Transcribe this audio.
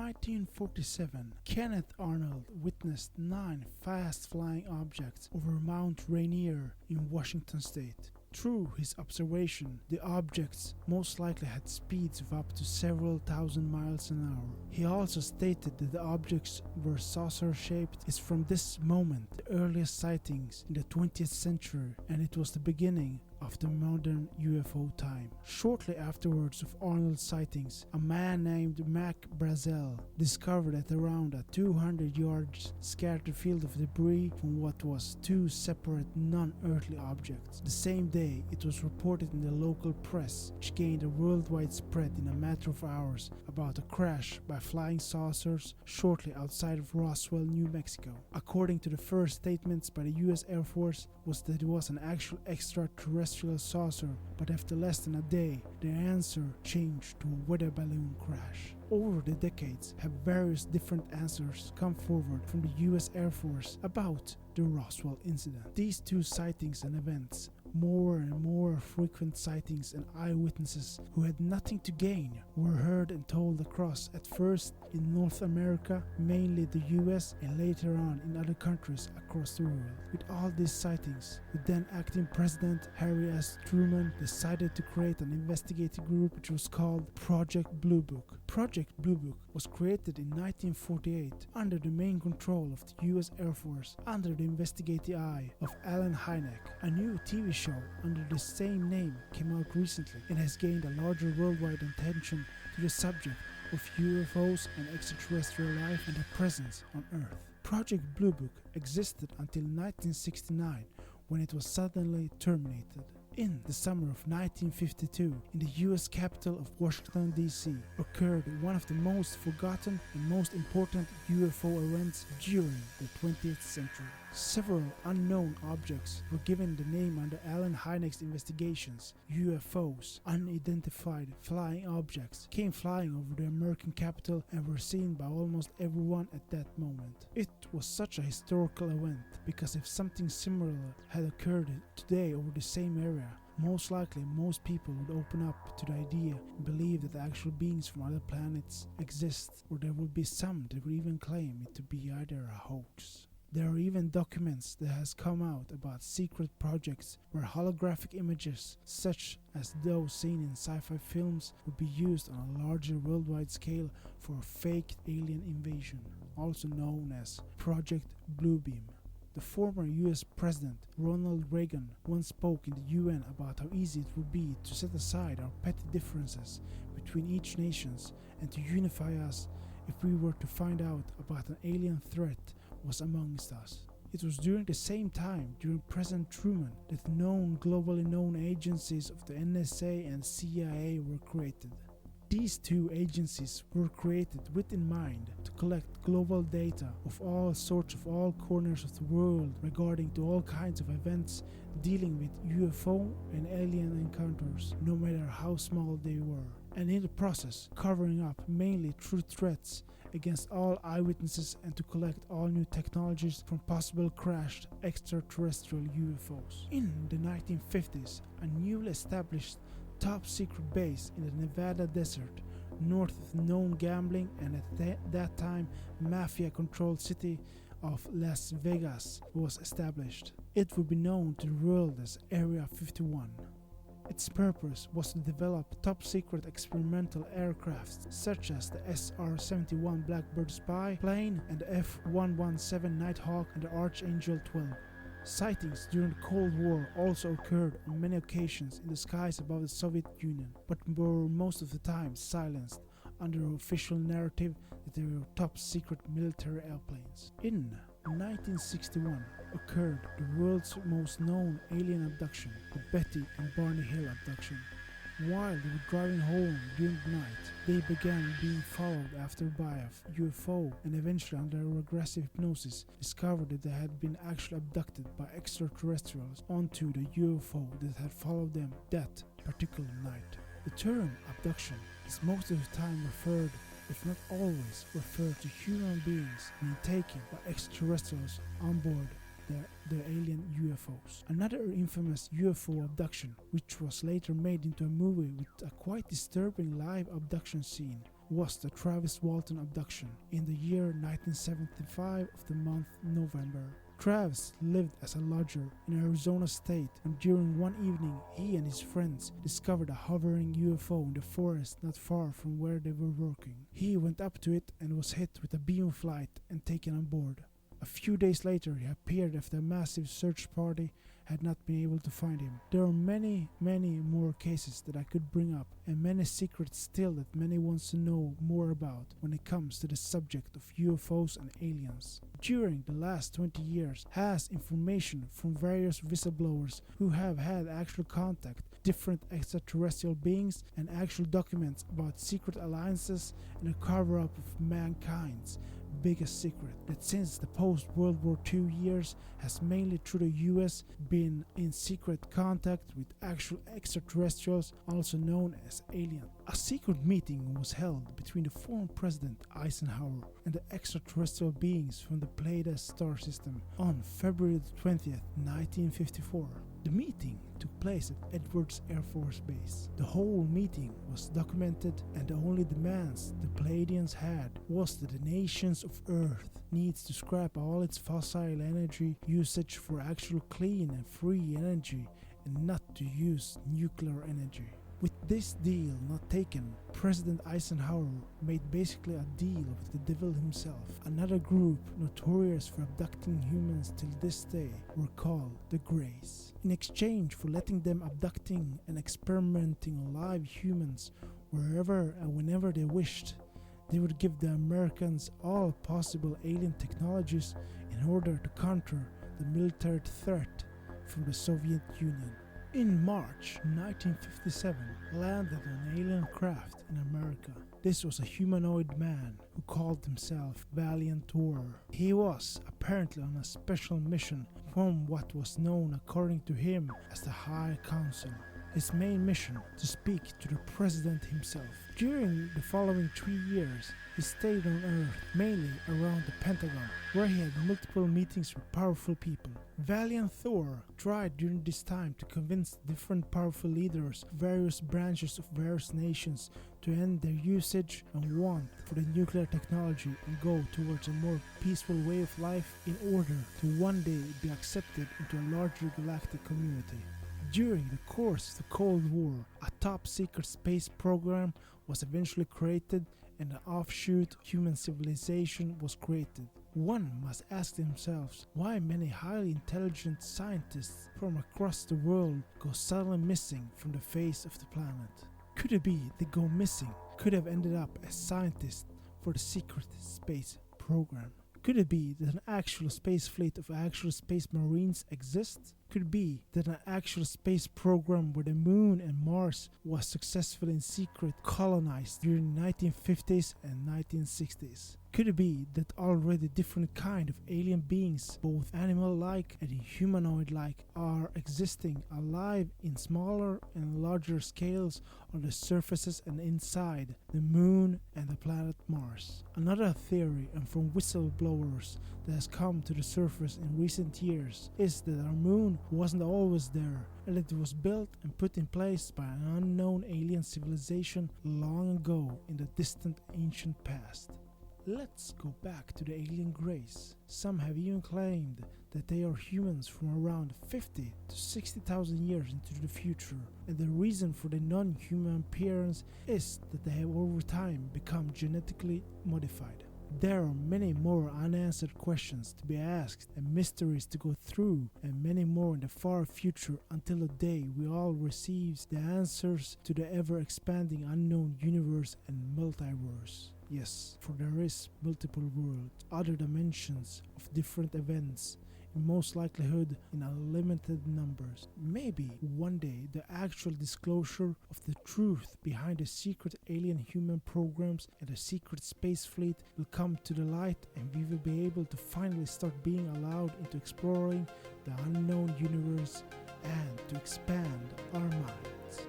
1947, Kenneth Arnold witnessed 9 fast-flying objects over Mount Rainier in Washington state. Through his observation, the objects most likely had speeds of up to several thousand miles an hour. He also stated that the objects were saucer-shaped. Is from this moment the earliest sightings in the 20th century, and it was the beginning of the modern UFO time. Shortly afterwards of Arnold's sightings, a man named Mac Brazel discovered at around a 200 yards scattered field of debris from what was 2 separate non-earthly objects. The same day, it was reported in the local press, which gained a worldwide spread in a matter of hours, about a crash by flying saucers shortly outside of Roswell, New Mexico. According to the first statements by the US Air Force, was that it was an actual extraterrestrial saucer, but after less than a day, their answer changed to a weather balloon crash. Over the decades, have various different answers come forward from the US Air Force about the Roswell incident. These 2 sightings and events, more and more frequent sightings and eyewitnesses who had nothing to gain, were heard and told across, at first in North America, mainly the US, and later on in other countries across the world. With all these sightings, the then acting President Harry S. Truman decided to create an investigative group which was called Project Blue Book. Project Blue Book was created in 1948 under the main control of the US Air Force, under the investigative eye of Allen Hynek. A new TV show under the same name came out recently and has gained a larger worldwide attention to the subject of UFOs and extraterrestrial life and their presence on Earth. Project Blue Book existed until 1969, when it was suddenly terminated. In the summer of 1952, in the US capital of Washington, D.C., occurred one of the most forgotten and most important UFO events during the 20th century. Several unknown objects were given the name under Allen Hynek's investigations. UFOs, unidentified flying objects, came flying over the American capital and were seen by almost everyone at that moment. It was such a historical event because if something similar had occurred today over the same area, most likely most people would open up to the idea and believe that actual beings from other planets exist, or there would be some that would even claim it to be either a hoax. There are even documents that has come out about secret projects where holographic images, such as those seen in sci-fi films, would be used on a larger worldwide scale for a fake alien invasion, also known as Project Bluebeam. The former US President Ronald Reagan once spoke in the UN about how easy it would be to set aside our petty differences between each nations and to unify us if we were to find out about an alien threat was amongst us. It was during the same time, during President Truman, that globally known agencies of the NSA and CIA were created. These 2 agencies were created with in mind to collect global data of all sorts of all corners of the world regarding to all kinds of events dealing with UFO and alien encounters, no matter how small they were, and in the process covering up mainly true threats against all eyewitnesses and to collect all new technologies from possible crashed extraterrestrial UFOs. In the 1950s, a newly established top secret base in the Nevada desert, north of the known gambling and at that time mafia-controlled city of Las Vegas, was established. It would be known to the world as Area 51. Its purpose was to develop top-secret experimental aircrafts such as the SR-71 Blackbird spy plane and the F-117 Nighthawk and the Archangel 12. Sightings during the Cold War also occurred on many occasions in the skies above the Soviet Union, but were most of the time silenced under an official narrative that they were top-secret military airplanes. In 1961 occurred the world's most known alien abduction, the Betty and Barney Hill abduction. While they were driving home during the night, they began being followed after by a UFO and eventually under regressive hypnosis discovered that they had been actually abducted by extraterrestrials onto the UFO that had followed them that particular night. The term abduction is most of the time referred, if not always, referred to human beings being taken by extraterrestrials on board their alien UFOs. Another infamous UFO abduction, which was later made into a movie with a quite disturbing live abduction scene, was the Travis Walton abduction in the year 1975 of the month November. Travis lived as a lodger in Arizona State, and during one evening he and his friends discovered a hovering UFO in the forest not far from where they were working. He went up to it and was hit with a beam of light and taken on board. A few days later he appeared after a massive search party had not been able to find him. There are many more cases that I could bring up, and many secrets still that many wants to know more about when it comes to the subject of UFOs and aliens. During the last 20 years has information from various whistleblowers who have had actual contact, different extraterrestrial beings, and actual documents about secret alliances and a cover-up of mankind's biggest secret, that since the post-World War II years has mainly through the US been in secret contact with actual extraterrestrials, also known as aliens. A secret meeting was held between the former President Eisenhower and the extraterrestrial beings from the Pleiades star system on February 20th, 1954. The meeting took place at Edwards Air Force Base. The whole meeting was documented, and the only demands the Pleiadians had was that the nations of Earth needs to scrap all its fossil energy usage for actual clean and free energy and not to use nuclear energy. With this deal not taken, President Eisenhower made basically a deal with the devil himself. Another group notorious for abducting humans till this day were called the Greys. In exchange for letting them abducting and experimenting on live humans wherever and whenever they wished, they would give the Americans all possible alien technologies in order to counter the military threat from the Soviet Union. In March 1957, landed an alien craft in America. This was a humanoid man who called himself Valiant Thor. He was apparently on a special mission from what was known according to him as the High Council. His main mission to speak to the president himself. During the following 3 years, he stayed on Earth, mainly around the Pentagon, where he had multiple meetings with powerful people. Valiant Thor tried during this time to convince different powerful leaders of various branches of various nations to end their usage and want for the nuclear technology and go towards a more peaceful way of life in order to one day be accepted into a larger galactic community. During the course of the Cold War, a top-secret space program was eventually created and an offshoot human civilization was created. One must ask themselves why many highly intelligent scientists from across the world go suddenly missing from the face of the planet. Could it be they go missing could have ended up as scientists for the secret space program? Could it be that an actual space fleet of actual space marines exists? Could it be that an actual space program where the moon and Mars was successfully in secret colonized during the 1950s and 1960s? Could it be that already different kind of alien beings, both animal-like and humanoid-like, are existing alive in smaller and larger scales on the surfaces and inside the moon and the planet Mars? Another theory, and from whistleblowers, that has come to the surface in recent years is that our moon wasn't always there, and that it was built and put in place by an unknown alien civilization long ago in the distant ancient past. Let's go back to the alien Greys. Some have even claimed that they are humans from around 50 to 60,000 years into the future, and the reason for the non-human appearance is that they have over time become genetically modified. There are many more unanswered questions to be asked and mysteries to go through, and many more in the far future until the day we all receive the answers to the ever-expanding unknown universe and multiverse. Yes, for there is multiple worlds, other dimensions of different events, in most likelihood in unlimited numbers. Maybe one day the actual disclosure of the truth behind the secret alien human programs and the secret space fleet will come to the light, and we will be able to finally start being allowed into exploring the unknown universe and to expand our minds.